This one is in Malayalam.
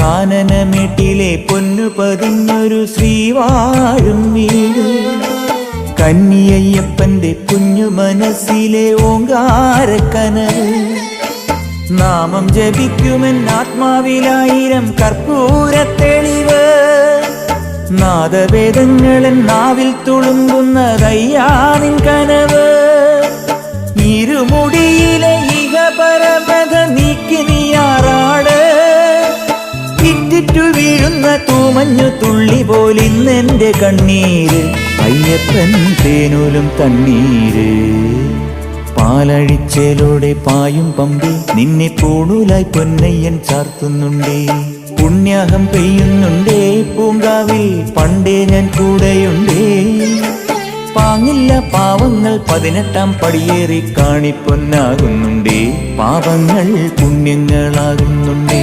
കാനനമേട്ടിലെ പൊന്നു പതിഞ്ഞൊരു ശ്രീവാഴും വീട്, കന്നിയയ്യപ്പന്റെ കുഞ്ഞു മനസ്സിലെ ഓങ്കാരക്കനവ്. നാമം ജപിക്കുമെൻ ആത്മാവിലായിരം കർപ്പൂര തെളിവ്, നാദവേദങ്ങളൻ നാവിൽ തുളുമ്പുന്നതയ്യാനിൻ കനവ്. ഇരുമുടിയിലെ ഇഹപരമത നീക്കി നീയാറാട്, ഇറ്റിറ്റു വീഴുന്ന തൂമഞ്ഞു തുള്ളി പോലിന്നെന്റെ കണ്ണീര്. അയ്യപ്പൻ തേനൂലും തണ്ണീര്, പാലഴിച്ചേലോടെ പായും പമ്പി നിന്നെ പൂണൂലായി പൊന്നയ്യൻ ചാർത്തുന്നുണ്ടേ. പുണ്യാഹം പെയ്യുന്നുണ്ടേ പൂങ്കാവിൽ പണ്ടേ ഞാൻ കൂടെയുണ്ടേ. പാങ്ങില്ല പാവങ്ങൾ 18-ാം പടിയേറി കാണിപ്പൊന്നാകുന്നുണ്ടേ, പാപങ്ങൾ പുണ്യങ്ങളാകുന്നുണ്ടേ.